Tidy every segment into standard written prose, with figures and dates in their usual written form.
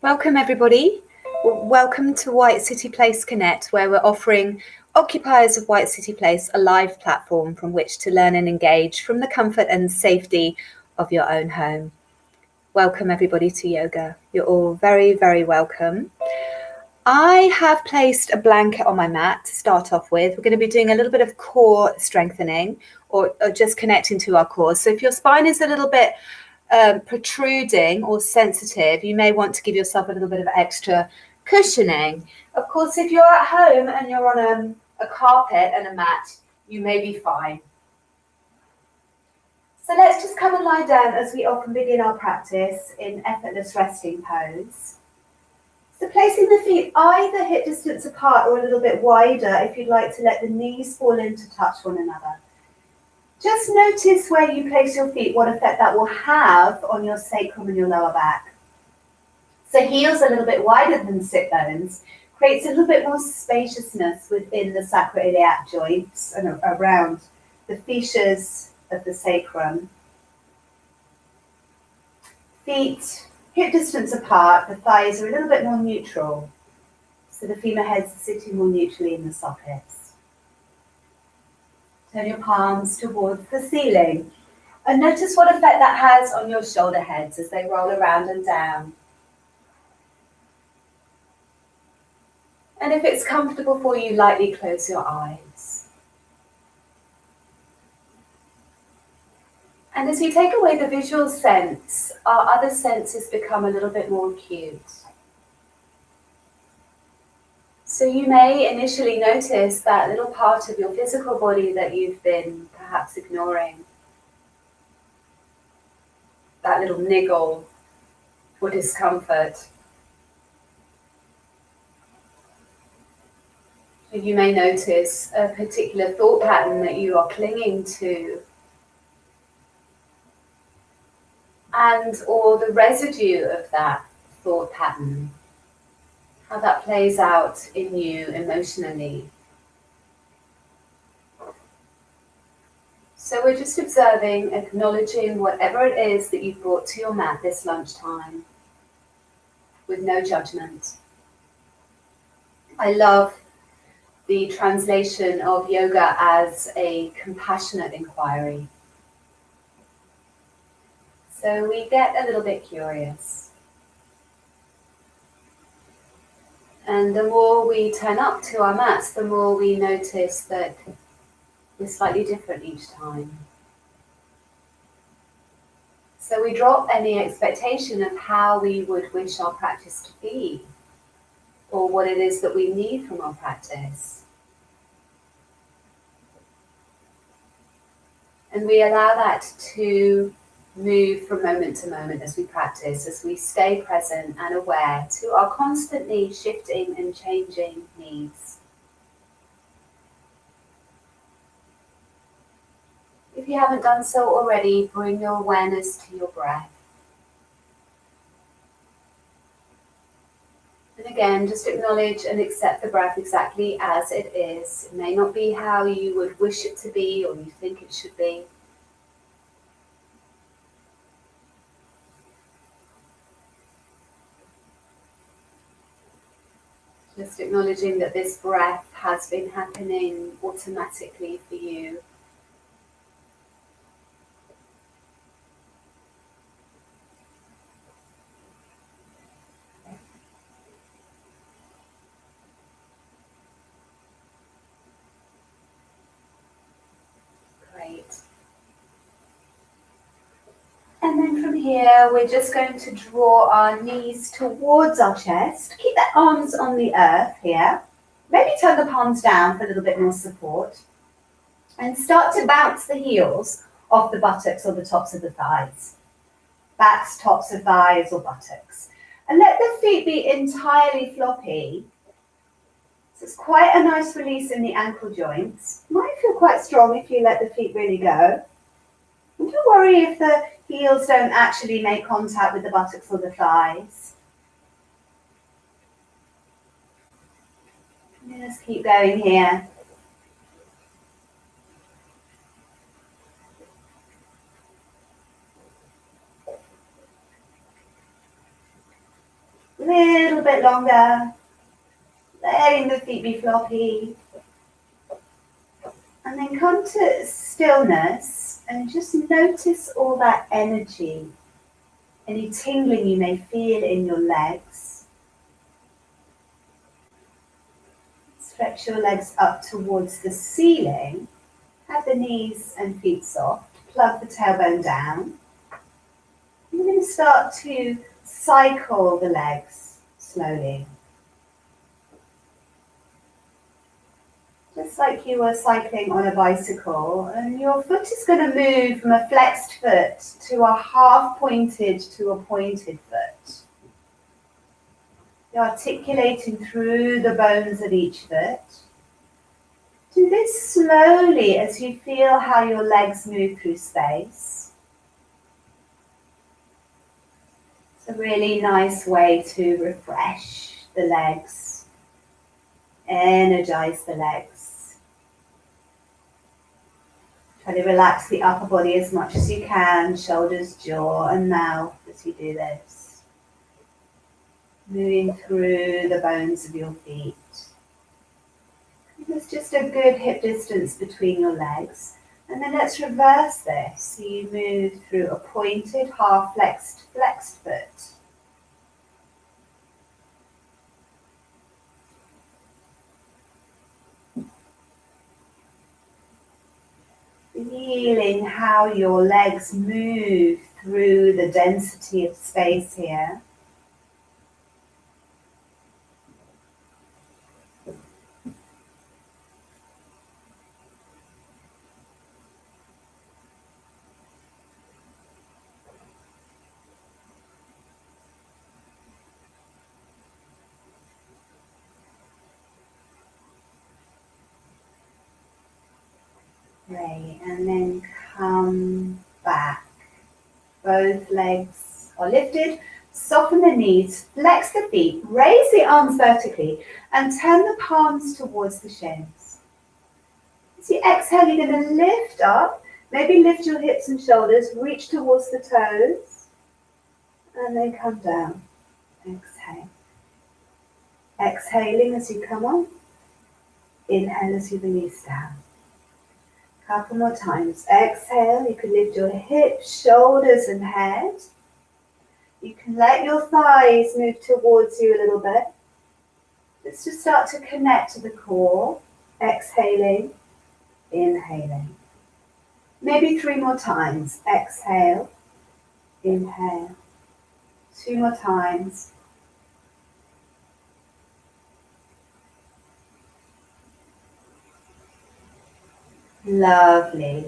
Welcome everybody. Welcome to White City Place Connect, where we're offering occupiers of White City Place a live platform from which to learn and engage from the comfort and safety of your own home. Welcome everybody to yoga. You're all very, very welcome. I have placed a blanket on my mat to start off with. We're going to be doing a little bit of core strengthening or just connecting to our core. So if your spine is a little bit protruding or sensitive, you may want to give yourself a little bit of extra cushioning. Of course, if you're at home and you're on a carpet and a mat, you may be fine. So let's just come and lie down as we often begin our practice in effortless resting pose. So placing the feet either hip distance apart or a little bit wider if you'd like to let the knees fall in to touch one another. Just notice where you place your feet, what effect that will have on your sacrum and your lower back. So heels a little bit wider than sit bones creates a little bit more spaciousness within the sacroiliac joints and around the fascias of the sacrum. Feet hip distance apart, the thighs are a little bit more neutral. So the femur heads are sitting more neutrally in the sockets. Turn your palms towards the ceiling and notice what effect that has on your shoulder heads as they roll around and down. And if it's comfortable for you, lightly close your eyes. And as you take away the visual sense, our other senses become a little bit more acute. So you may initially notice that little part of your physical body that you've been perhaps ignoring. That little niggle or discomfort. You may notice a particular thought pattern that you are clinging to, and or the residue of that thought pattern. How that plays out in you emotionally. So we're just observing, acknowledging whatever it is that you've brought to your mat this lunchtime, with no judgment. I love the translation of yoga as a compassionate inquiry. So we get a little bit curious. And the more we turn up to our mats, the more we notice that we're slightly different each time. So we drop any expectation of how we would wish our practice to be, or what it is that we need from our practice. And we allow that to move from moment to moment as we practice, as we stay present and aware to our constantly shifting and changing needs. If you haven't done so already, bring your awareness to your breath. And again, just acknowledge and accept the breath exactly as it is. It may not be how you would wish it to be or you think it should be. Just acknowledging that this breath has been happening automatically for you. Great. And then from here, we're just going to draw our knees towards our chest. Keep the arms on the earth here. Maybe turn the palms down for a little bit more support. And start to bounce the heels off the buttocks or the tops of the thighs. Backs, tops of thighs or buttocks. And let the feet be entirely floppy. So it's quite a nice release in the ankle joints. Might feel quite strong if you let the feet really go. And don't worry if the heels don't actually make contact with the buttocks or the thighs. Just keep going here. little bit longer, letting the feet be floppy. And then come to stillness and just notice all that energy, any tingling you may feel in your legs. Stretch your legs up towards the ceiling. Have the knees and feet soft. Plug the tailbone down. You're going to start to cycle the legs slowly. Just like you were cycling on a bicycle, and your foot is going to move from a flexed foot to a half pointed to a pointed foot. You're articulating through the bones of each foot. Do this slowly as you feel how your legs move through space. It's a really nice way to refresh the legs, energize the legs. Try to relax the upper body as much as you can, shoulders, jaw, and mouth as you do this. Moving through the bones of your feet. There's just a good hip distance between your legs. And then let's reverse this. So you move through a pointed, half flexed foot. Feeling how your legs move through the density of space here. Great, and then come back. Both legs are lifted. Soften the knees, flex the feet, raise the arms vertically, and turn the palms towards the shins. As you exhale, you're going to lift up. Maybe lift your hips and shoulders, reach towards the toes, and then come down. Exhale. Exhaling as you come up. Inhale as you release down. Couple more times. Exhale, you can lift your hips, shoulders and head. You can let your thighs move towards you a little bit. Let's just start to connect to the core. Exhaling, inhaling. Maybe 3 more times. Exhale, inhale. 2 more times. Lovely.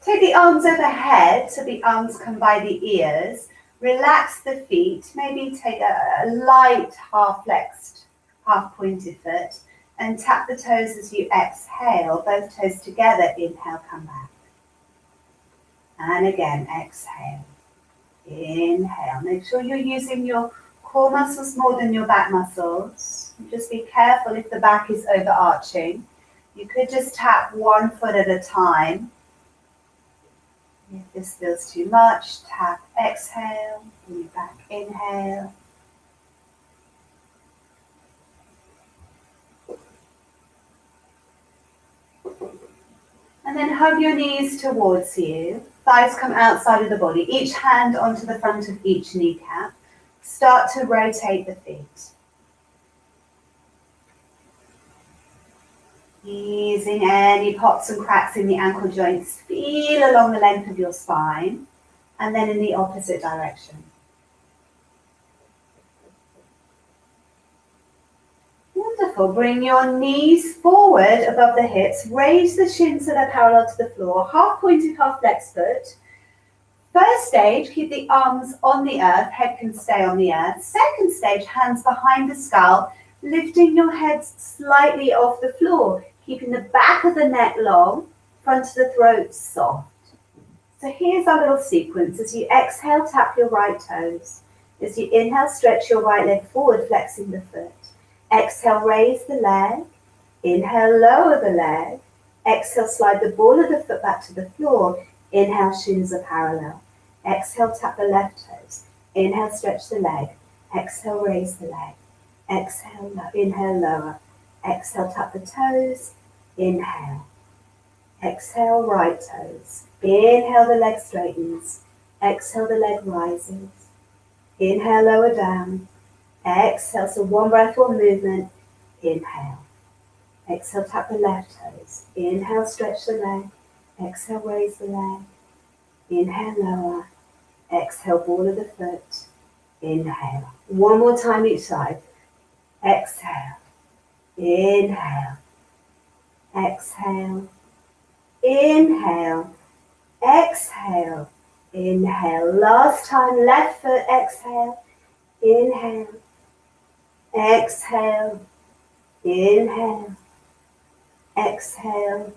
Take the arms overhead so the arms come by the ears. Relax the feet. Maybe take a light half flexed, half pointed foot and tap the toes as you exhale. Both toes together. Inhale, come back. And again, exhale. Inhale. Make sure you're using your core muscles more than your back muscles. Just be careful if the back is overarching. You could just tap 1 foot at a time. If this feels too much, tap, exhale, bring it back, inhale. And then hug your knees towards you. Thighs come outside of the body. Each hand onto the front of each kneecap. Start to rotate the feet. Easing any pops and cracks in the ankle joints. Feel along the length of your spine. And then in the opposite direction. Wonderful. Bring your knees forward above the hips. Raise the shins so they're parallel to the floor. Half pointed, half flexed foot. First stage, keep the arms on the earth. Head can stay on the earth. Second stage, hands behind the skull. Lifting your head slightly off the floor. Keeping the back of the neck long, front of the throat soft. So here's our little sequence. As you exhale, tap your right toes. As you inhale, stretch your right leg forward, flexing the foot. Exhale, raise the leg. Inhale, lower the leg. Exhale, slide the ball of the foot back to the floor. Inhale, shins are parallel. Exhale, tap the left toes. Inhale, stretch the leg. Exhale, raise the leg. Exhale, inhale, lower. Exhale, tap the toes. Inhale. Exhale, right toes. Inhale, the leg straightens. Exhale, the leg rises. Inhale, lower down. Exhale, so one breath, one movement. Inhale. Exhale, tap the left toes. Inhale, stretch the leg. Exhale, raise the leg. Inhale, lower. Exhale, ball of the foot. Inhale. One more time each side. Exhale. Inhale. Exhale. Inhale. Exhale. Inhale. Last time, left foot. Exhale. Inhale. Exhale. Inhale. Exhale.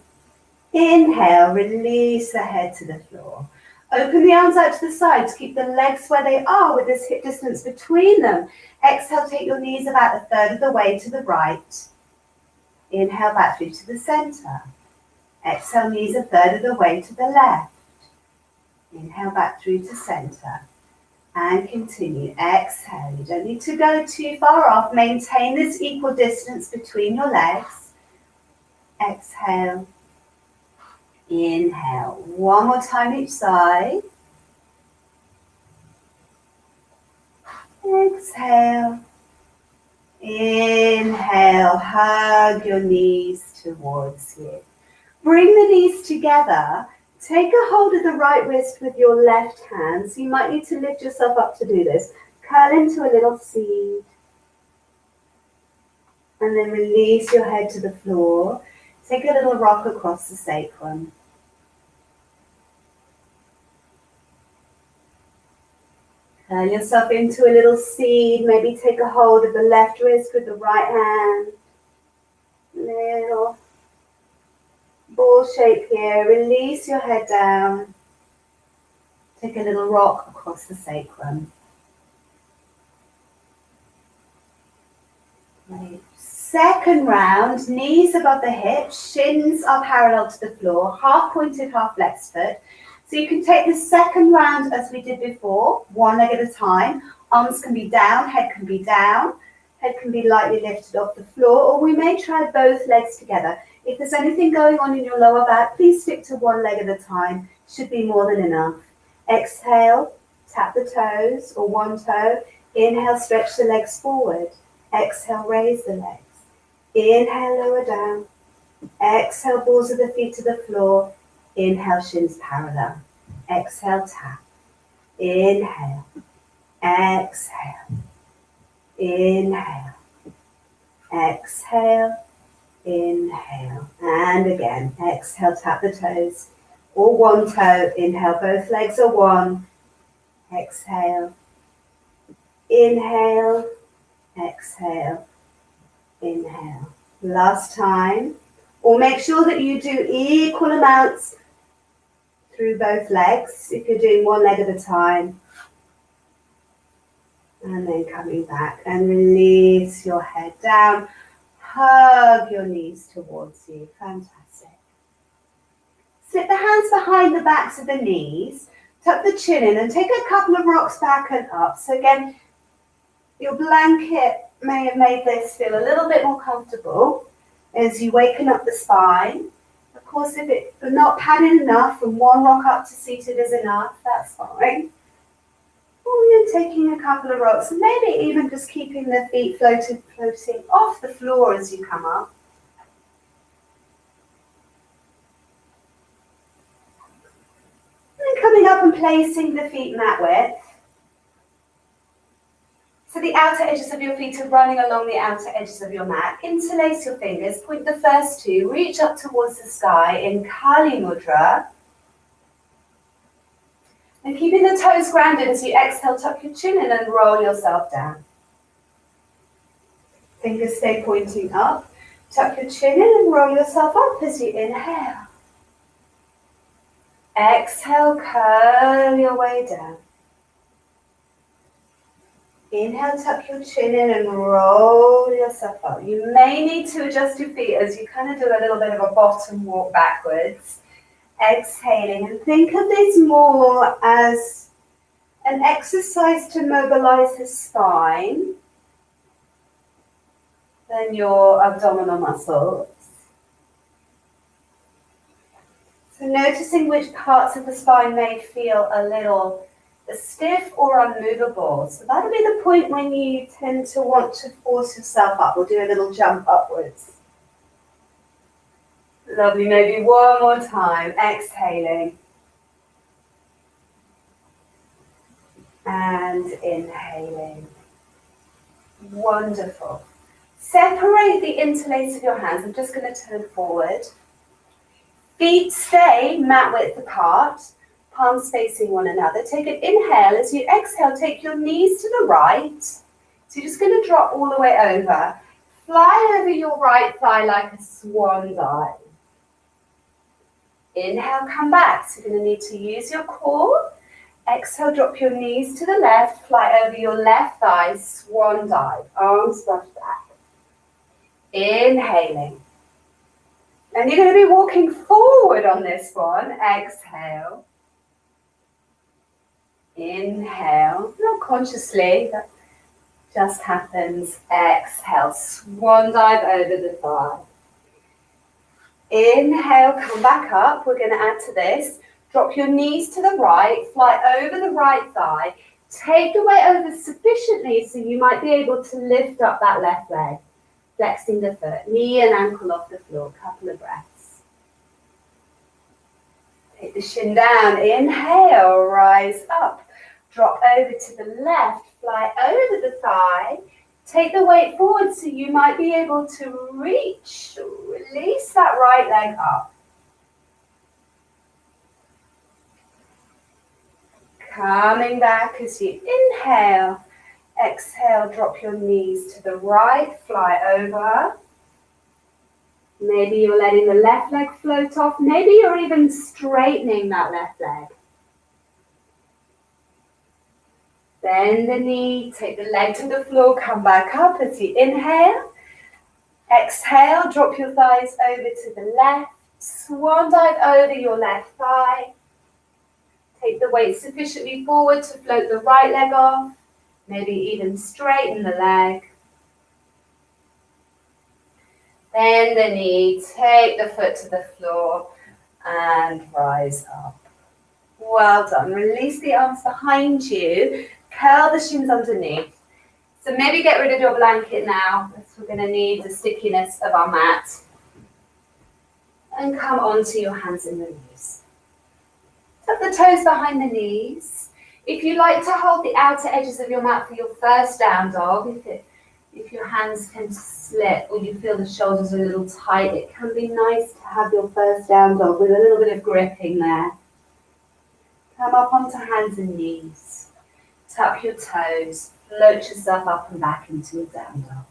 Inhale. Release the head to the floor. Open the arms out to the sides. Keep the legs where they are with this hip distance between them. Exhale, take your knees about a third of the way to the right. Inhale, back through to the center. Exhale, knees a third of the way to the left. Inhale, back through to center. And continue. Exhale. You don't need to go too far off. Maintain this equal distance between your legs. Exhale. Inhale. One more time each side. Exhale. Inhale. Hug your knees towards you. Bring the knees together. Take a hold of the right wrist with your left hand. So you might need to lift yourself up to do this. Curl into a little seed. And then release your head to the floor. Take a little rock across the sacrum. Curl yourself into a little seed. Maybe take a hold of the left wrist with the right hand. Little ball shape here. Release your head down. Take a little rock across the sacrum. Great. Second round, knees above the hips, shins are parallel to the floor, half pointed, half flexed foot. So you can take the second round as we did before, one leg at a time. Arms can be down, head can be down, head can be lightly lifted off the floor, or we may try both legs together. If there's anything going on in your lower back, please stick to one leg at a time. Should be more than enough. Exhale, tap the toes or one toe. Inhale, stretch the legs forward. Exhale, raise the legs. Inhale, lower down. Exhale, balls of the feet to the floor. Inhale, shins parallel. Exhale, tap. Inhale. Exhale. Inhale. Exhale. Inhale. And again. Exhale, tap the toes. Or one toe. Inhale, both legs are one. Exhale. Inhale. Exhale. Inhale. Last time. Or make sure that you do equal amounts through both legs if you're doing one leg at a time. And then coming back and release your head down. Hug your knees towards you. Fantastic. Slip the hands behind the backs of the knees. Tuck the chin in and take a couple of rocks back and up. So again, your blanket may have made this feel a little bit more comfortable as you waken up the spine. Of course, if it's not padded enough and one rock up to seated is enough, that's fine. Or you're taking a couple of rocks and maybe even just keeping the feet floating off the floor as you come up. And then coming up and placing the feet mat width. So the outer edges of your feet are running along the outer edges of your mat. Interlace your fingers, point the first two, reach up towards the sky in Kali Mudra. And keeping the toes grounded as you exhale, tuck your chin in and roll yourself down. Fingers stay pointing up. Tuck your chin in and roll yourself up as you inhale. Exhale, curl your way down. Inhale, tuck your chin in and roll yourself up. You may need to adjust your feet as you kind of do a little bit of a bottom walk backwards. Exhaling, and think of this more as an exercise to mobilize the spine, then your abdominal muscles. So noticing which parts of the spine may feel a little stiff or unmovable. So that'll be the point when you tend to want to force yourself up or do a little jump upwards. Lovely, maybe one more time, exhaling. And inhaling. Wonderful. Separate the interlace of your hands. I'm just going to turn forward. Feet stay mat width apart, palms facing one another. Take an inhale. As you exhale, take your knees to the right. So you're just going to drop all the way over. Fly over your right thigh like a swan dive. Inhale, come back. So you're going to need to use your core. Exhale, drop your knees to the left. Fly over your left thigh, swan dive. Arms brush back. Inhaling. And you're going to be walking forward on this one. Exhale. Inhale. Not consciously, that just happens. Exhale. Swan dive over the thigh. Inhale, come back up. We're going to add to this. Drop your knees to the right. Fly over the right thigh. Take the weight over sufficiently so you might be able to lift up that left leg. Flexing the foot, knee and ankle off the floor, couple of breaths. Take the shin down, inhale, rise up. Drop over to the left, fly over the thigh. Take the weight forward so you might be able to reach, release that right leg up. Coming back as you inhale. Exhale, drop your knees to the right, fly over. Maybe you're letting the left leg float off. Maybe you're even straightening that left leg. Bend the knee, take the leg to the floor, come back up as you inhale. Exhale, drop your thighs over to the left. Swan dive over your left thigh. Take the weight sufficiently forward to float the right leg off. Maybe even straighten the leg. Bend the knee, take the foot to the floor and rise up. Well done. Release the arms behind you. Curl the shins underneath. So maybe get rid of your blanket now, because we're going to need the stickiness of our mat. And come onto your hands and knees. Tuck the toes behind the knees. If you like to hold the outer edges of your mat for your first down dog, if your hands tend to slip or you feel the shoulders are a little tight, it can be nice to have your first down dog with a little bit of gripping there. Come up onto hands and knees. Tuck your toes. Float yourself up and back into a down dog.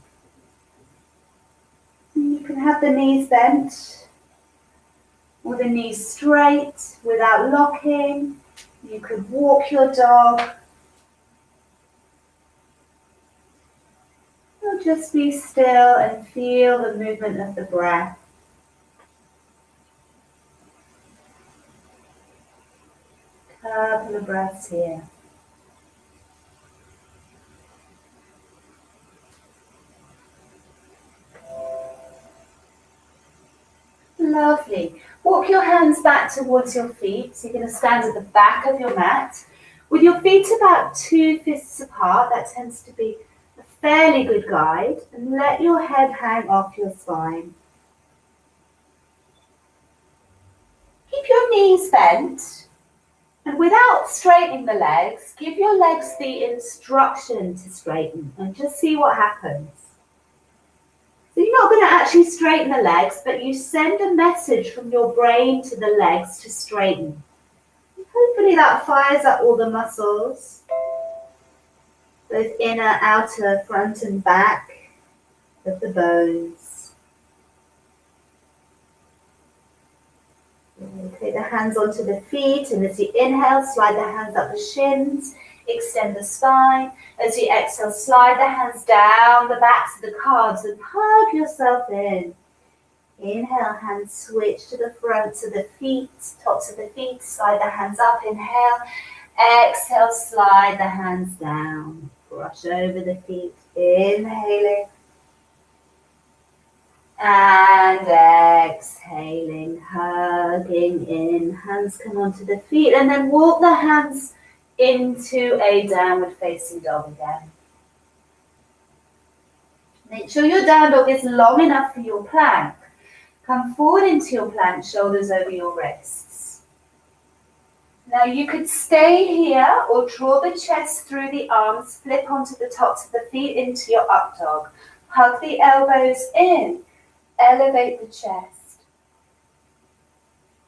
You can have the knees bent or the knees straight without locking. You could walk your dog. Or just be still and feel the movement of the breath. Couple of breaths here. Lovely. Walk your hands back towards your feet. So you're going to stand at the back of your mat. With your feet about 2 fists apart, that tends to be a fairly good guide. And let your head hang off your spine. Keep your knees bent. And without straightening the legs, give your legs the instruction to straighten. And just see what happens. So you're not going to actually straighten the legs, but you send a message from your brain to the legs to straighten. Hopefully that fires up all the muscles, both inner, outer, front and back of the bones. Take the hands onto the feet, and as you inhale, slide the hands up the shins. Extend the spine. As you exhale, slide the hands down the backs of the calves and hug yourself in. Inhale, hands switch to the fronts of the feet, tops of the feet. Slide the hands up. Inhale. Exhale, slide the hands down. Brush over the feet. Inhaling. And exhaling, hugging in. Hands come onto the feet and then walk the hands into a downward facing dog again. Make sure your down dog is long enough for your plank. Come forward into your plank, shoulders over your wrists. Now you could stay here or draw the chest through the arms, flip onto the tops of the feet into your up dog. Hug the elbows in, elevate the chest.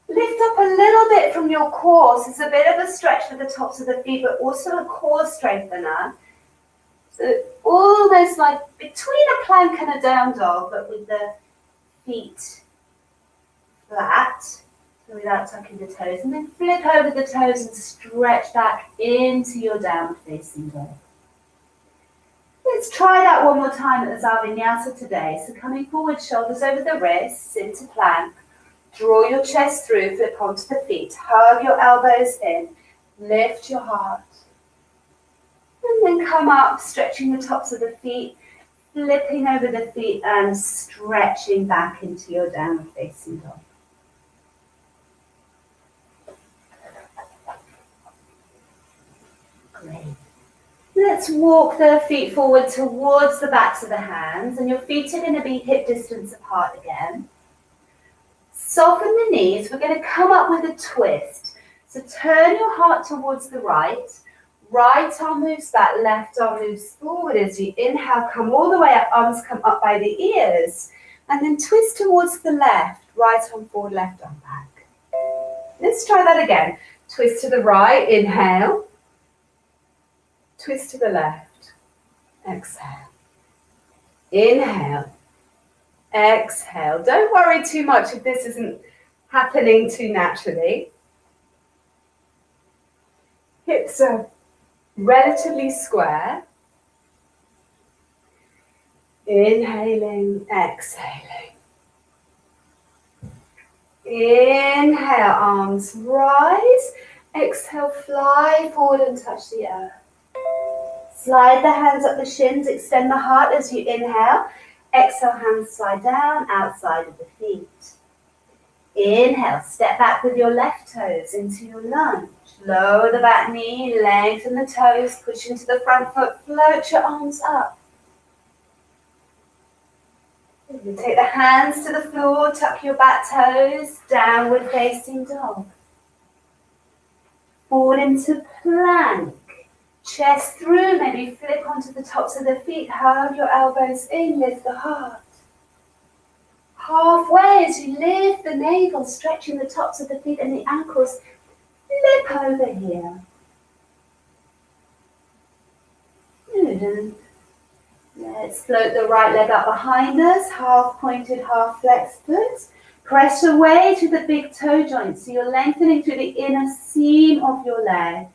Lift up a little bit from your core. So it's a bit of a stretch for the tops of the feet, but also a core strengthener. So almost like between a plank and a down dog, but with the feet flat, so without tucking the toes. And then flip over the toes and stretch back into your downward facing dog. Let's try that one more time at the Vinyasa today. So coming forward, shoulders over the wrists, into plank. Draw your chest through, flip onto the feet. Hug your elbows in. Lift your heart. And then come up, stretching the tops of the feet, flipping over the feet and stretching back into your downward facing dog. Great. Let's walk the feet forward towards the backs of the hands, and your feet are going to be hip distance apart again. Soften the knees. We're going to come up with a twist. So turn your heart towards the right. Right arm moves back, left arm moves forward. As you inhale, come all the way up, arms come up by the ears. And then twist towards the left. Right arm forward, left arm back. Let's try that again. Twist to the right, inhale. Twist to the left, exhale. Inhale, exhale. Don't worry too much if this isn't happening too naturally. Hips are relatively square. Inhaling, exhaling. Inhale, arms rise. Exhale, fly forward and touch the earth. Slide the hands up the shins, extend the heart as you inhale. Exhale, hands slide down, outside of the feet. Inhale, step back with your left toes into your lunge. Lower the back knee, lengthen the toes, push into the front foot, float your arms up. You take the hands to the floor, tuck your back toes, downward facing dog. Forward into plank. Chest through, maybe flip onto the tops of the feet, hug your elbows in, lift the heart. Halfway as you lift the navel, stretching the tops of the feet and the ankles, flip over here. Good, and let's float the right leg up behind us, half pointed, half flexed foot. Press away to the big toe joint, so you're lengthening through the inner seam of your leg.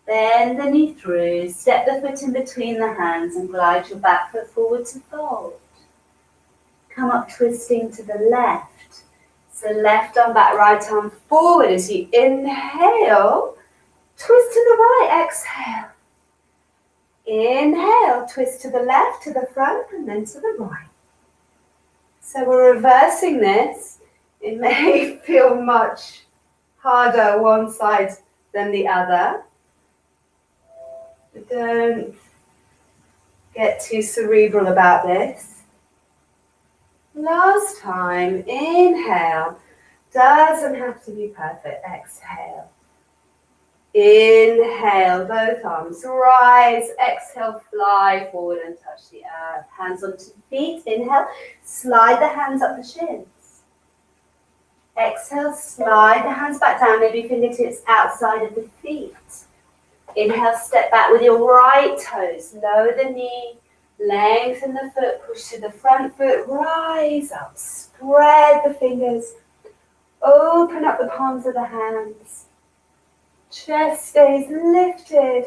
Bend the knee through, step the foot in between the hands and glide your back foot forward to fold. Come up twisting to the left. So left arm back, right arm forward as you inhale. Twist to the right, exhale. Inhale, twist to the left, to the front, and then to the right. So we're reversing this. It may feel much harder one side than the other. But don't get too cerebral about this. Last time, inhale. Doesn't have to be perfect. Exhale. Inhale, both arms rise. Exhale, fly forward and touch the earth. Hands onto feet. Inhale, slide the hands up the shins. Exhale, slide the hands back down, maybe fingertips outside of the feet. Inhale, step back with your right toes. Lower the knee, lengthen the foot, push to the front foot, rise up. Spread the fingers, open up the palms of the hands. Chest stays lifted,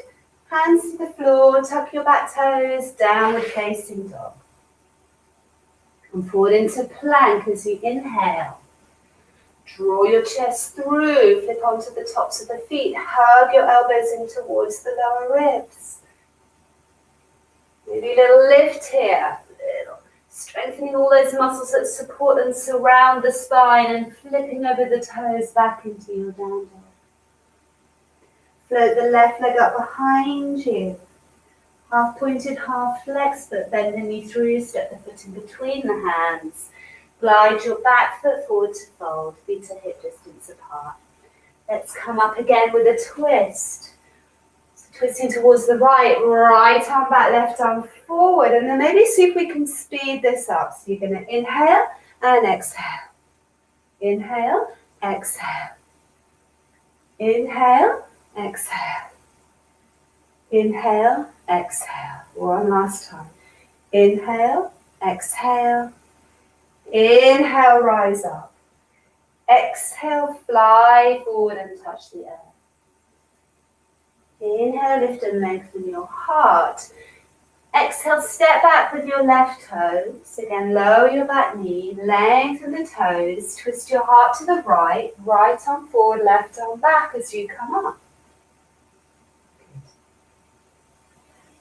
hands to the floor, tuck your back toes, downward facing dog. Come forward into plank as you inhale. Draw your chest through, flip onto the tops of the feet, hug your elbows in towards the lower ribs. Maybe a little lift here, strengthening all those muscles that support and surround the spine and flipping over the toes back into your down dog. Float the left leg up behind you. Half pointed, half flexed, but bend the knee through, step the foot in between the hands. Glide your back foot forward to fold, feet are hip distance apart. Let's come up again with a twist. So twisting towards the right, right arm back, left arm forward. And then maybe see if we can speed this up. So you're going to inhale and exhale. Inhale, exhale. Inhale, exhale. Inhale, exhale. One last time. Inhale, exhale. Inhale, rise up. Exhale, fly forward and touch the earth. Inhale, lift and lengthen your heart. Exhale, step back with your left toes. Again, lower your back knee, lengthen the toes, twist your heart to the right, right arm forward, left arm back as you come up.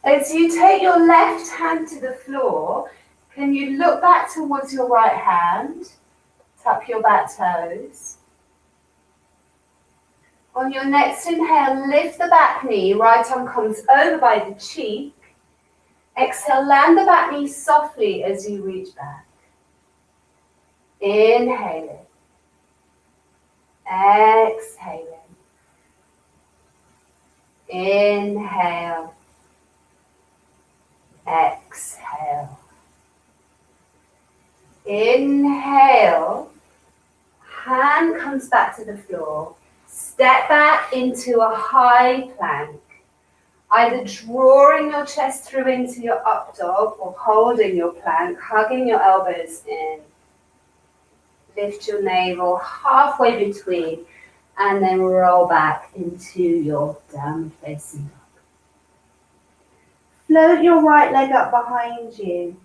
As you take your left hand to the floor, can you look back towards your right hand? Tap your back toes. On your next inhale, lift the back knee. Right arm comes over by the cheek. Exhale, land the back knee softly as you reach back. Inhaling. Exhaling. Inhale. Exhale. Inhale. Hand comes back to the floor. Step back into a high plank. Either drawing your chest through into your up dog or holding your plank, hugging your elbows in. Lift your navel halfway between and then roll back into your downward facing dog. Float your right leg up behind you.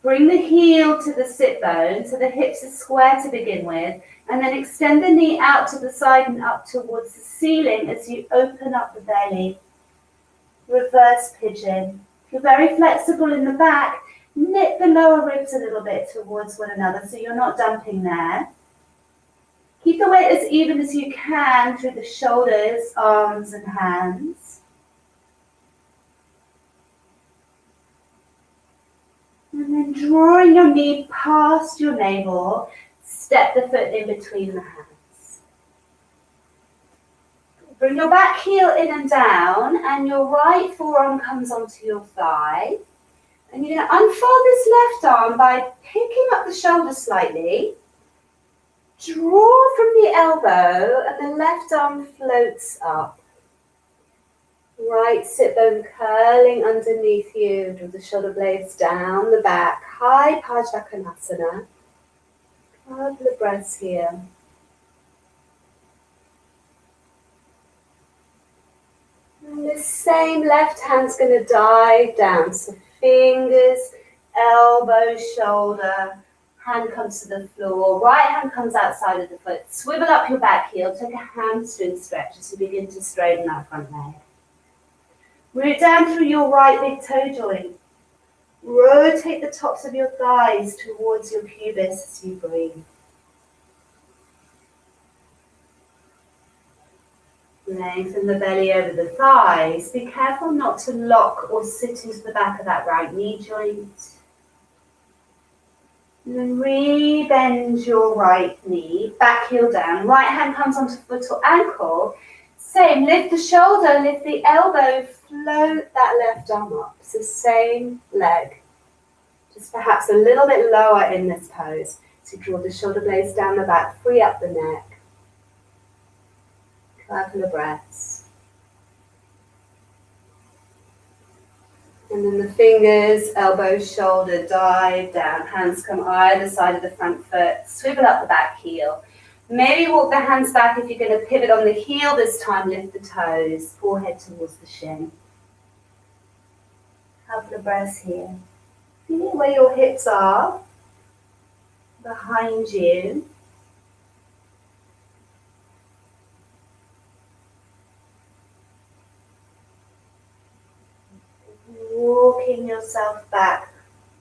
Bring the heel to the sit bone so the hips are square to begin with, and then extend the knee out to the side and up towards the ceiling as you open up the belly. Reverse pigeon. If you're very flexible in the back, knit the lower ribs a little bit towards one another so you're not dumping there. Keep the weight as even as you can through the shoulders, arms and hands. And then drawing your knee past your navel, step the foot in between the hands. Bring your back heel in and down, and your right forearm comes onto your thigh. And you're going to unfold this left arm by picking up the shoulder slightly. Draw from the elbow, and the left arm floats up. Right sit bone curling underneath you, draw the shoulder blades down the back, high Parsvakonasana. Couple of breaths here. And the same left hand's going to dive down, so fingers, elbow, shoulder, hand comes to the floor, right hand comes outside of the foot, swivel up your back heel, take a hamstring stretch as you begin to straighten that front leg. Root down through your right big toe joint. Rotate the tops of your thighs towards your pubis as you breathe. Lengthen the belly over the thighs. Be careful not to lock or sit into the back of that right knee joint. And then re-bend your right knee, back heel down. Right hand comes onto foot or ankle. Same, lift the shoulder, lift the elbow, float that left arm up. It's the same leg, just perhaps a little bit lower in this pose. So draw the shoulder blades down the back, free up the neck. Couple of breaths. And then the fingers, elbow, shoulder, dive down. Hands come either side of the front foot, swivel up the back heel. Maybe walk the hands back if you're going to pivot on the heel this time, lift the toes, forehead towards the shin. Couple of breaths here. Feel where your hips are behind you. rocking yourself back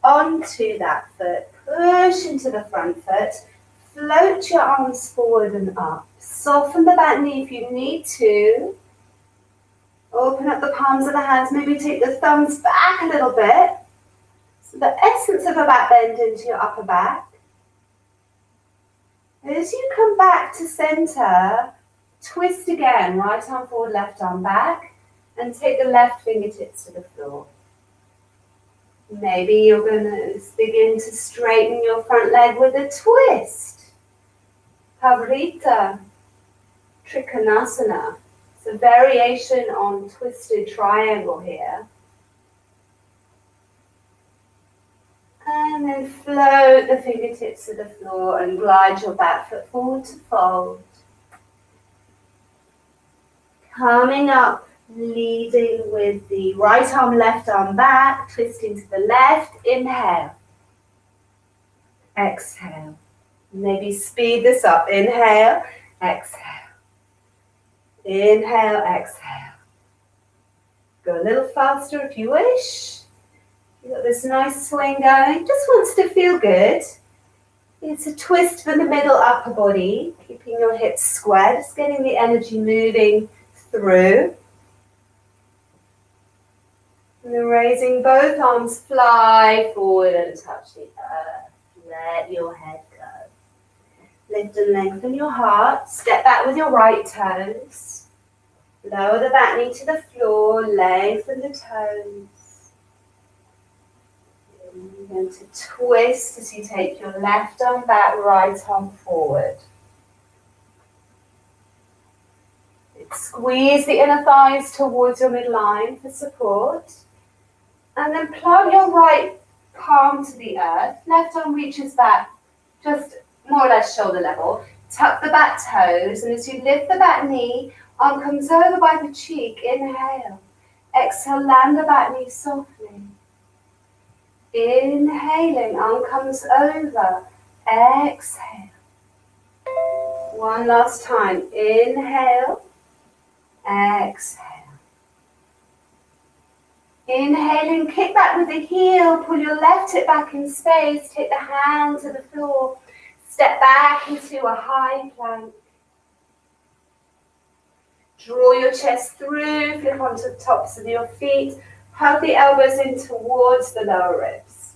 onto that foot. Push into the front foot. Float your arms forward and up. Soften the back knee if you need to. Open up the palms of the hands. Maybe take the thumbs back a little bit. So the essence of a back bend into your upper back. As you come back to center, twist again. Right arm forward, left arm back. And take the left fingertips to the floor. Maybe you're going to begin to straighten your front leg with a twist. Pavrita, Trikonasana. It's a variation on twisted triangle here. And then float the fingertips to the floor and glide your back foot forward to fold. Coming up, leading with the right arm, left arm back, twisting to the left. Inhale. Exhale. Maybe speed this up. Inhale, exhale. Inhale, exhale. Go a little faster if you wish. You've got this nice swing going. Just wants to feel good. It's a twist for the middle upper body, keeping your hips square, just getting the energy moving through. And then raising both arms, fly forward and touch the earth. Let your head go. Lift and lengthen your heart. Step back with your right toes. Lower the back knee to the floor. Lengthen the toes. You're going to twist as you take your left arm back, right arm forward. Squeeze the inner thighs towards your midline for support. And then plant your right palm to the earth. Left arm reaches back, just more or less shoulder level. Tuck the back toes, and as you lift the back knee, arm comes over by the cheek. Inhale. Exhale, land the back knee softly. Inhaling, arm comes over. Exhale. One last time. Inhale. Exhale. Inhaling, kick back with the heel, pull your left hip back in space, take the hand to the floor, step back into a high plank. Draw your chest through, flip onto the tops of your feet, hug the elbows in towards the lower ribs.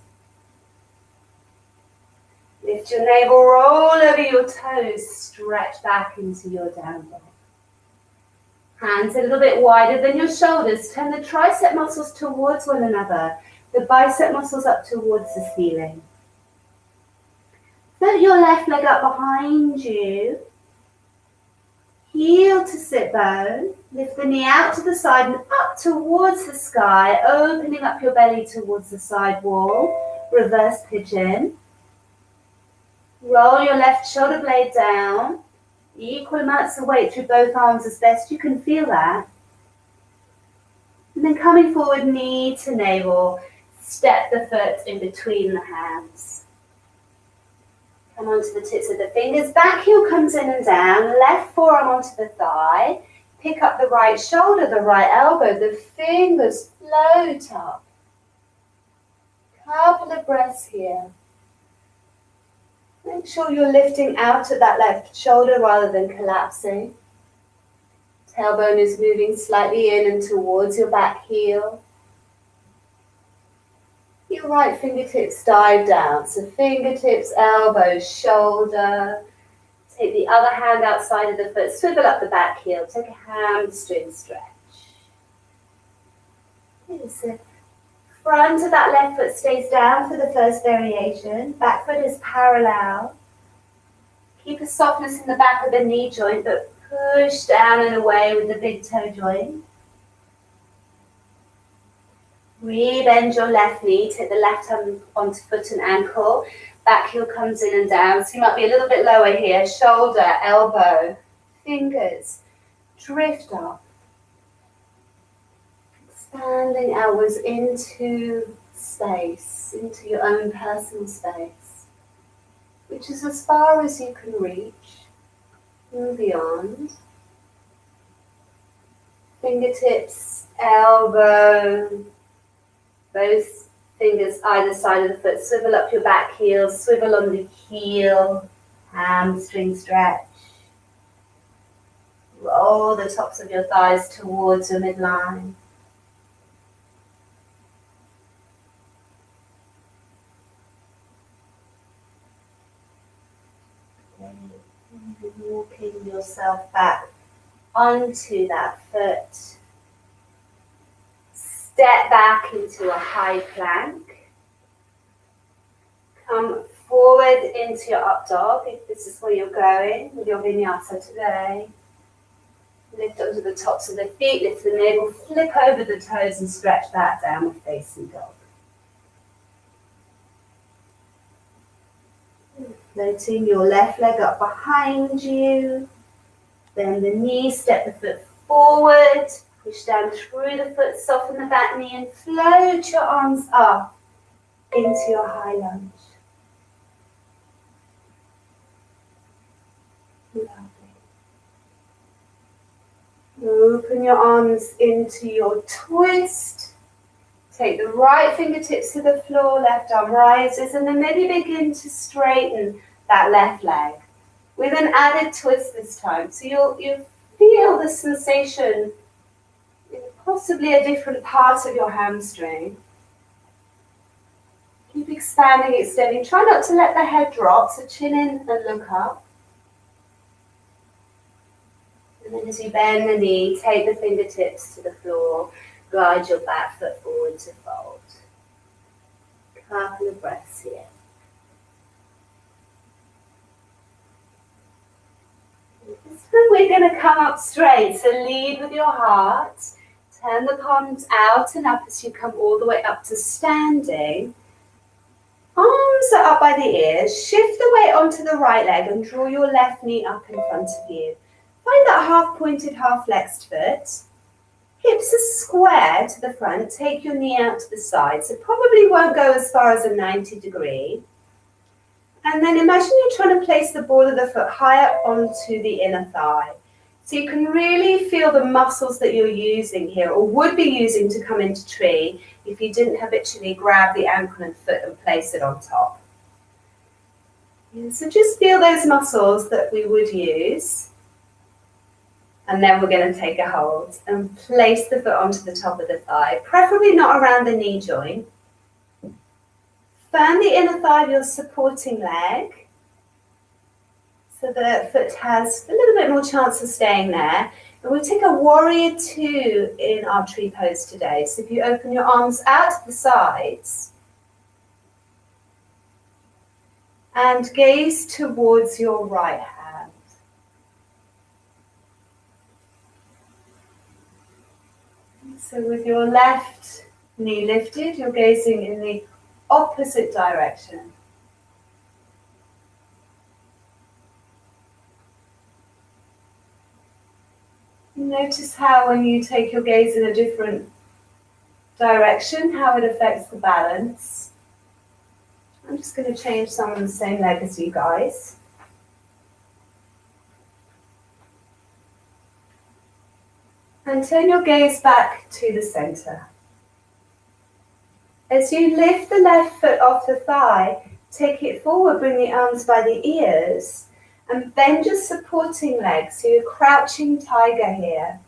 Lift your navel, roll over your toes, stretch back into your down dog. Hands a little bit wider than your shoulders. Turn the tricep muscles towards one another. The bicep muscles up towards the ceiling. Float your left leg up behind you. Heel to sit bone. Lift the knee out to the side and up towards the sky, opening up your belly towards the side wall. Reverse pigeon. Roll your left shoulder blade down. Equal amounts of weight through both arms as best you can feel that. And then coming forward, knee to navel, step the foot in between the hands. Come onto the tips of the fingers, back heel comes in and down, left forearm onto the thigh, pick up the right shoulder, the right elbow, the fingers float up. Couple of breaths here. Make sure you're lifting out at that left shoulder rather than collapsing. Tailbone is moving slightly in and towards your back heel. Your right fingertips dive down. So fingertips, elbows, shoulder. Take the other hand outside of the foot. Swivel up the back heel. Take a hamstring stretch. So front of that left foot stays down for the first variation. Back foot is parallel. Keep a softness in the back of the knee joint, but push down and away with the big toe joint. Re-bend your left knee. Take the left hand onto foot and ankle. Back heel comes in and down. So you might be a little bit lower here. Shoulder, elbow, fingers. Drift up. Expanding outwards into space, into your own personal space, which is as far as you can reach and beyond. Fingertips, elbow, Both fingers either side of the foot. Swivel up your back heel, swivel on the heel, hamstring stretch. Roll the tops of your thighs towards your midline. Walking yourself back onto that foot. Step back into a high plank. Come forward into your up dog, if this is where you're going with your vinyasa today. Lift onto the tops of the feet, lift the navel, flip over the toes and stretch back, downward facing dog. Floating your left leg up behind you. Bend the knee, step the foot forward. Push down through the foot, soften the back knee and float your arms up into your high lunge. Lovely. Open your arms into your twist. Take the right fingertips to the floor, left arm rises, and then maybe begin to straighten that left leg with an added twist this time. So you'll feel the sensation in possibly a different part of your hamstring. Keep expanding, extending. Try not to let the head drop, so chin in and look up. And then as you bend the knee, take the fingertips to the floor. Glide your back foot forward to fold. Couple of breaths here. This time we're going to come up straight. So lead with your heart. Turn the palms out and up as you come all the way up to standing. Arms are up by the ears. Shift the weight onto the right leg and draw your left knee up in front of you. Find that half pointed, half flexed foot. Hips are square to the front. Take your knee out to the side. So probably won't go as far as a 90 degree. And then imagine you're trying to place the ball of the foot higher onto the inner thigh. So you can really feel the muscles that you're using here or would be using to come into tree if you didn't habitually grab the ankle and foot and place it on top. So just feel those muscles that we would use. And then we're going to take a hold and place the foot onto the top of the thigh, preferably not around the knee joint. Firm the inner thigh of your supporting leg so the foot has a little bit more chance of staying there. And we'll take a warrior two in our tree pose today. So if you open your arms out to the sides and gaze towards your right hand. So with your left knee lifted, you're gazing in the opposite direction. Notice how when you take your gaze in a different direction, how it affects the balance. I'm just going to change some on the same leg as you guys. And turn your gaze back to the center. As you lift the left foot off the thigh, take it forward, bring the arms by the ears, and bend your supporting leg, so you're crouching tiger here.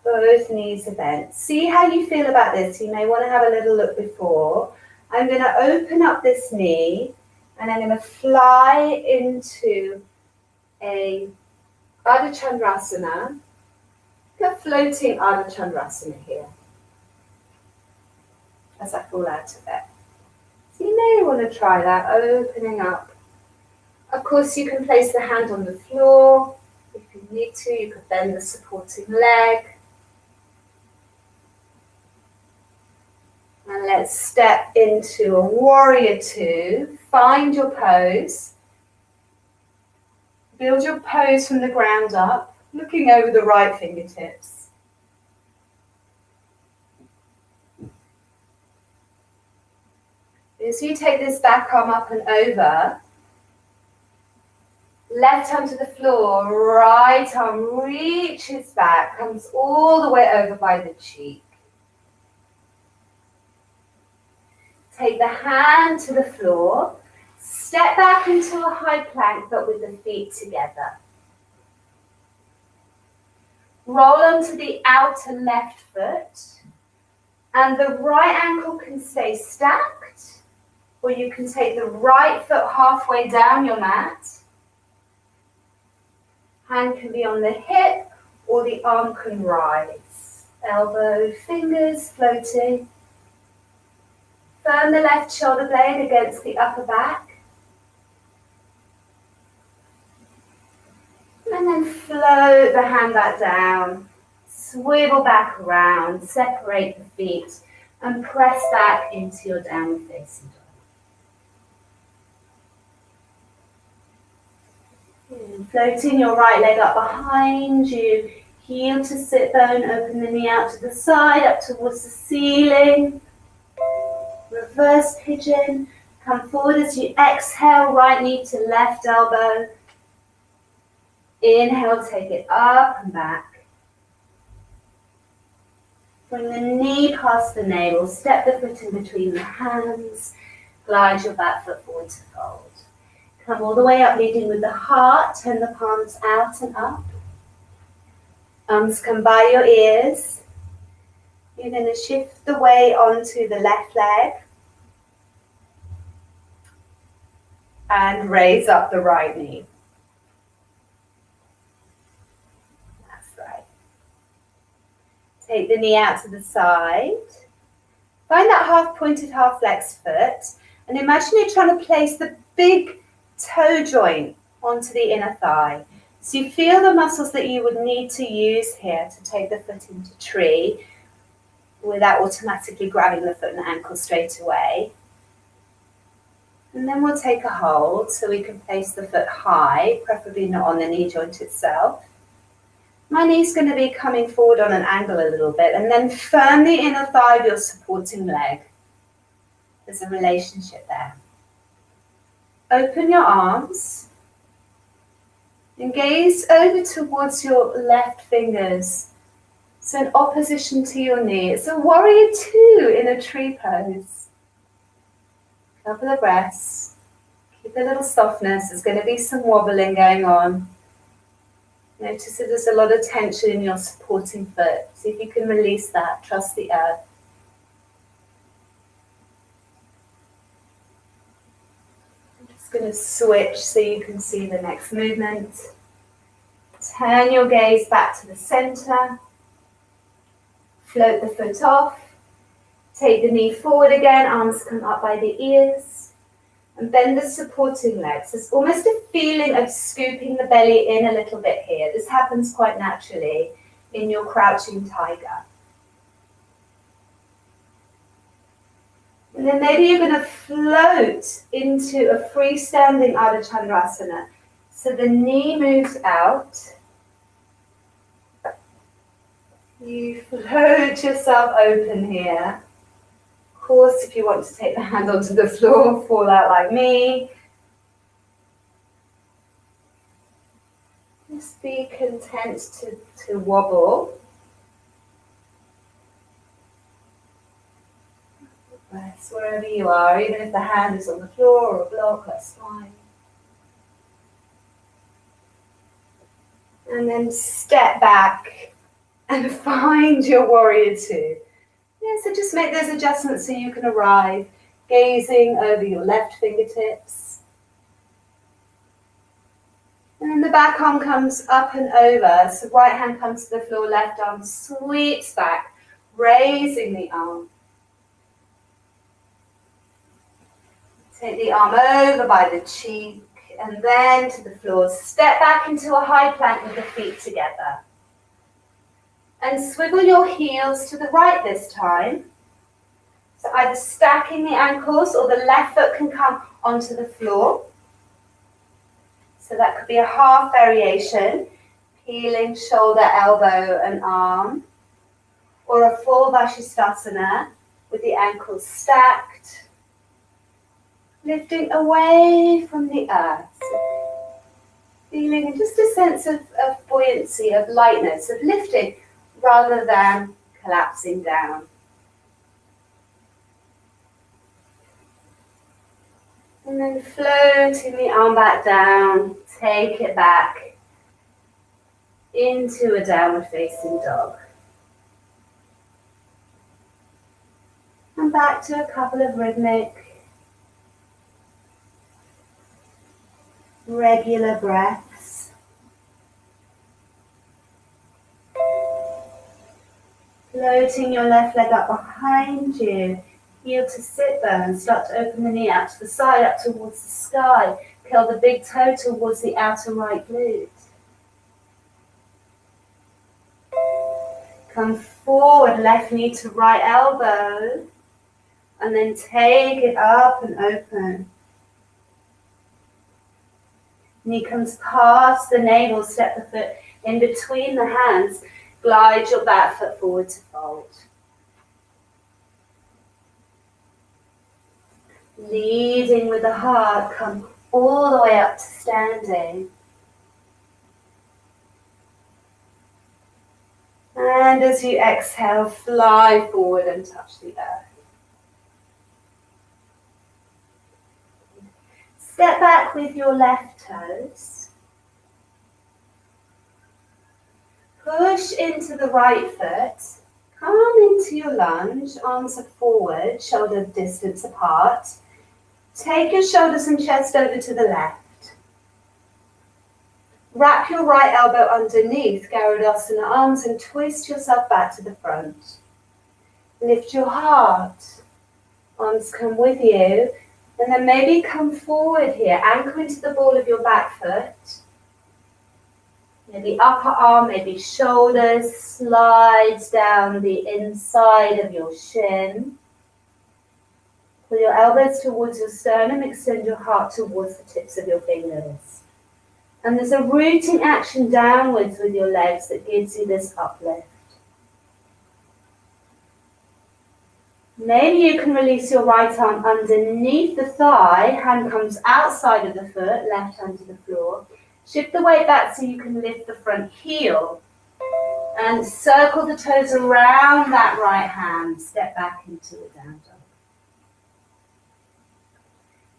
Both knees are bent. See how you feel about this. You may want to have a little look before. I'm going to open up this knee, and I'm going to fly into a Ardha Chandrasana, a floating Ardha Chandrasana here, as I fall out of it. So you may want to try that, opening up. Of course, you can place the hand on the floor. If you need to, you could bend the supporting leg. And let's step into a warrior two. Find your pose. Build your pose from the ground up, looking over the right fingertips. As you take this back arm up and over, left arm to the floor, right arm reaches back, comes all the way over by the cheek. Take the hand to the floor. Step back into a high plank, but with the feet together. Roll onto the outer left foot, and the right ankle can stay stacked, or you can take the right foot halfway down your mat. Hand can be on the hip, or the arm can rise. Elbow, fingers floating. Firm the left shoulder blade against the upper back. And then float the hand back down. Swivel back around, separate the feet, and press back into your downward facing dog. Floating your right leg up behind you. Heel to sit bone, open the knee out to the side, up towards the ceiling. Reverse pigeon. Come forward as you exhale, right knee to left elbow. Inhale, take it up and back. Bring the knee past the navel, step the foot in between the hands, glide your back foot forward to fold. Come all the way up, leading with the heart, turn the palms out and up. Arms come by your ears. You're going to shift the weight onto the left leg and raise up the right knee. Take the knee out to the side. Find that half pointed, half flexed foot. And imagine you're trying to place the big toe joint onto the inner thigh. So you feel the muscles that you would need to use here to take the foot into tree without automatically grabbing the foot and ankle straight away. And then we'll take a hold so we can place the foot high, preferably not on the knee joint itself. My knee's going to be coming forward on an angle a little bit, and then firm the inner thigh of your supporting leg. There's a relationship there. Open your arms and gaze over towards your left fingers. So in opposition to your knee. It's a warrior two in a tree pose. Couple of breaths. Keep a little softness. There's going to be some wobbling going on. Notice that there's a lot of tension in your supporting foot. See if you can release that. Trust the earth. I'm just going to switch so you can see the next movement. Turn your gaze back to the center. Float the foot off. Take the knee forward again. Arms come up by the ears. And bend the supporting legs. There's almost a feeling of scooping the belly in a little bit here. This happens quite naturally in your crouching tiger. And then maybe you're going to float into a freestanding Ardha Chandrasana. So the knee moves out. You float yourself open here. Of course, if you want to take the hand onto the floor, fall out like me. Just be content to wobble. Rest wherever you are, even if the hand is on the floor or a block, that's fine. And then step back and find your warrior two. Yeah, so just make those adjustments so you can arrive, gazing over your left fingertips. And then the back arm comes up and over, so right hand comes to the floor, left arm sweeps back, raising the arm. Take the arm over by the cheek, and then to the floor. Step back into a high plank with the feet together. And swivel your heels to the right this time. So either stacking the ankles or the left foot can come onto the floor. So that could be a half variation, peeling shoulder, elbow and arm. Or a full Vashisthasana with the ankles stacked. Lifting away from the earth. Feeling just a sense of buoyancy, of lightness, of lifting, rather than collapsing down. And then floating the arm back down, take it back into a downward facing dog. And back to a couple of rhythmic, regular breaths. Floating your left leg up behind you. Heel to sit bones. Start to open the knee out to the side, up towards the sky. Curl the big toe towards the outer right glute. Come forward, left knee to right elbow. And then take it up and open. Knee comes past the navel, step the foot in between the hands. Glide your back foot forward to fold. Leading with the heart, come all the way up to standing. And as you exhale, fly forward and touch the earth. Step back with your left toes. Push into the right foot. Come into your lunge. Arms are forward, shoulder distance apart. Take your shoulders and chest over to the left. Wrap your right elbow underneath Garudasana arms and twist yourself back to the front. Lift your heart. Arms come with you. And then maybe come forward here. Anchor into the ball of your back foot. Maybe upper arm, maybe shoulders. Slides down the inside of your shin. Pull your elbows towards your sternum. Extend your heart towards the tips of your fingers. And there's a rooting action downwards with your legs that gives you this uplift. Maybe you can release your right arm underneath the thigh, hand comes outside of the foot, left hand to the floor. Shift the weight back so you can lift the front heel. And circle the toes around that right hand, step back into a down dog.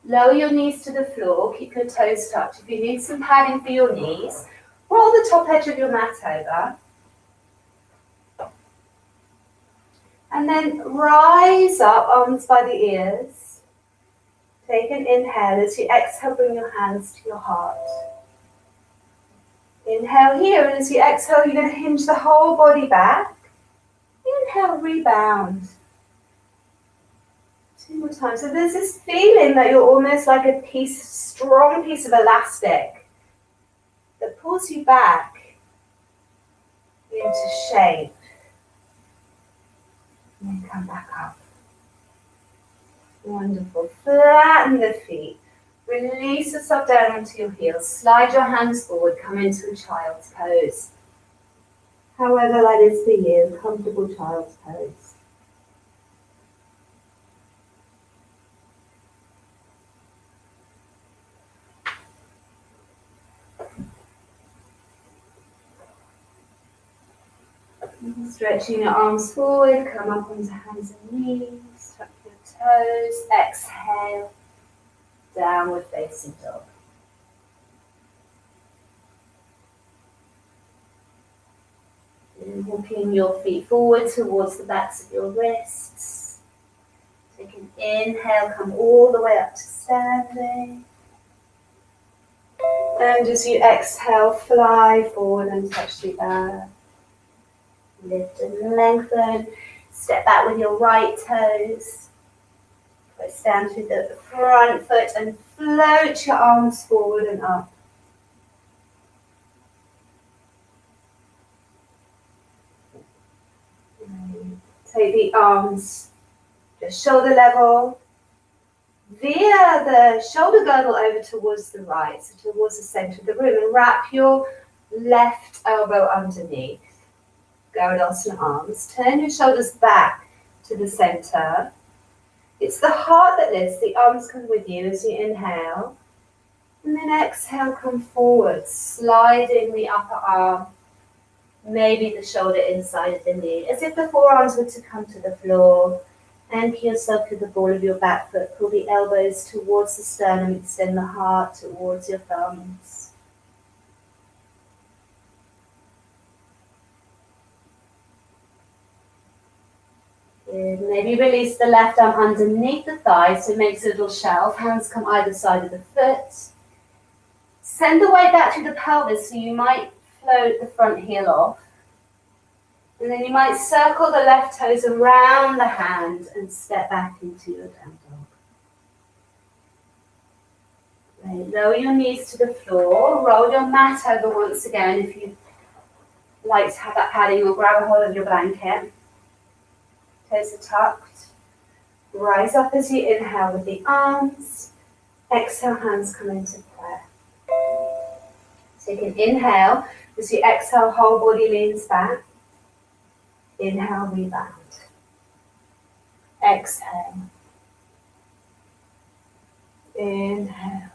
Lower your knees to the floor, keep your toes tucked. If you need some padding for your knees, roll the top edge of your mat over. And then rise up, arms by the ears. Take an inhale. As you exhale, bring your hands to your heart. Inhale here, and as you exhale, you're going to hinge the whole body back. Inhale, rebound. 2 more times. So there's this feeling that you're almost like a strong piece of elastic that pulls you back into shape. And then come back up. Wonderful. Flatten the feet. Release yourself down onto your heels. Slide your hands forward. Come into a child's pose. However that is for you, comfortable child's pose. Stretching your arms forward, come up onto hands and knees, tuck your toes, exhale, downward facing dog. And walking your feet forward towards the backs of your wrists. Take an inhale, come all the way up to standing. And as you exhale, fly forward and touch the earth. Lift and lengthen. Step back with your right toes. Stand through the front foot and float your arms forward and up. Take the arms just shoulder level. Veer the shoulder girdle over towards the right, so towards the center of the room, and wrap your left elbow underneath. Garudasana arms. Turn your shoulders back to the center. It's the heart that lifts. The arms come with you as you inhale. And then exhale, come forward, sliding the upper arm, maybe the shoulder inside of the knee, as if the forearms were to come to the floor. Anchor yourself to the ball of your back foot. Pull the elbows towards the sternum. Extend the heart towards your thumbs. Good. Maybe release the left arm underneath the thigh so it makes a little shelf. Hands come either side of the foot. Send the weight back to the pelvis, so you might float the front heel off. And then you might circle the left toes around the hand and step back into your down dog. Right, lower your knees to the floor. Roll your mat over once again if you like to have that padding, or grab a hold of your blanket. Toes are tucked. Rise up as you inhale with the arms. Exhale, hands come into prayer. So you can inhale. As you exhale, whole body leans back. Inhale, rebound. Exhale. Inhale.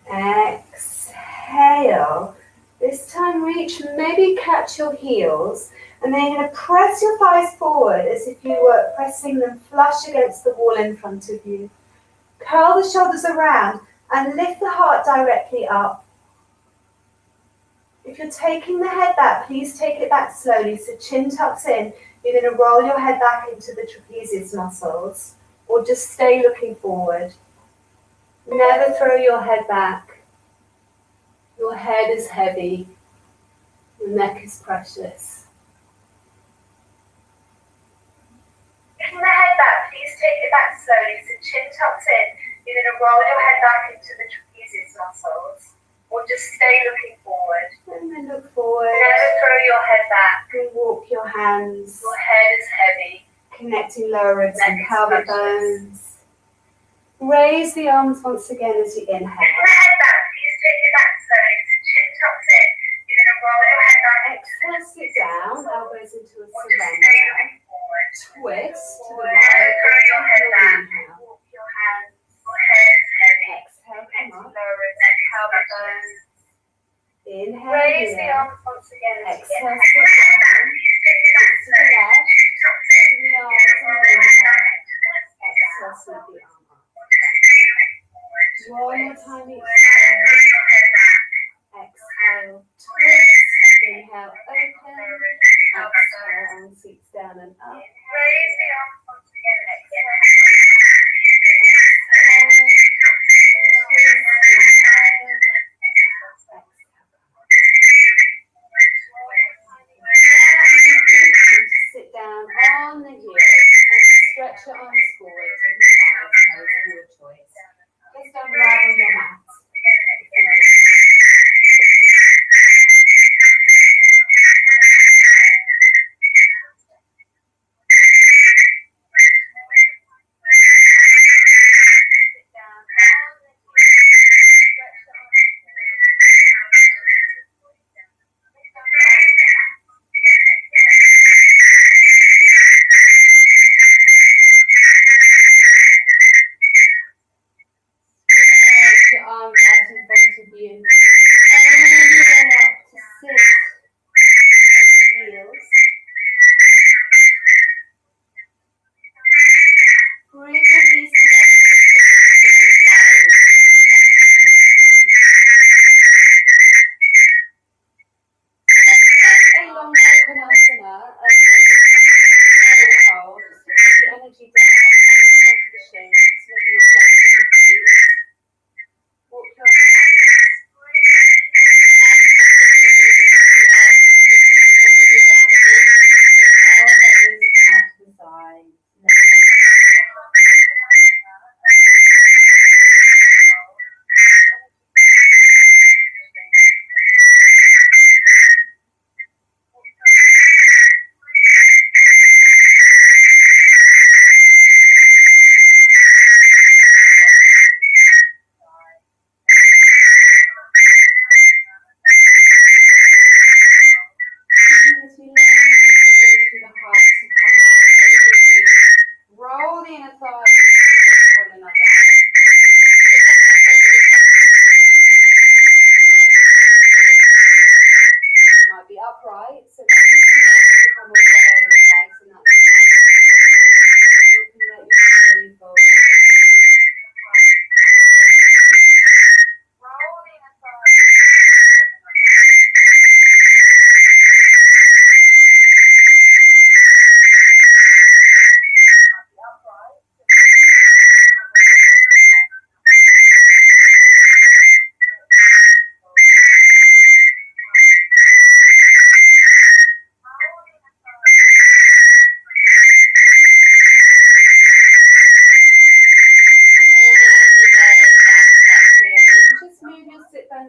Exhale. This time reach, maybe catch your heels, and then you're going to press your thighs forward as if you were pressing them flush against the wall in front of you. Curl the shoulders around and lift the heart directly up. If you're taking the head back, please take it back slowly. So chin tucks in. You're going to roll your head back into the trapezius muscles, or just stay looking forward. Never throw your head back. Your head is heavy. Your neck is precious. Taking the head back, please take it back slowly. So chin tucks in. You're going to roll your head back into the trapezius muscles, or just stay looking forward. And then look forward. Never throw your head back. And walk your hands. Your head is heavy. Connecting lower ribs and pelvic bones. Raise the arms once again as you inhale. Taking the head back, please take it back slowly. So chin tucks in. You're going to roll your head back. Exhale, sit down. Elbows into a surrender. Twist to the right. Throw your head back. Walk your hands. Your head is heavy. Exhale, come up. Lower ribs and pelvic bones. Inhale. Raise the arms once again. Exhale, sit down. Twist to the left. Open the arms and inhale. Exhale, sweep the arm up. One more time each side. Exhale, twist. Inhale, open. Exhale, and seats down and up. Raise the arms once again. Exhale. Sit down on the heels and stretch your arms forward to the child's pose of your choice. Just unravel your mat. sit bones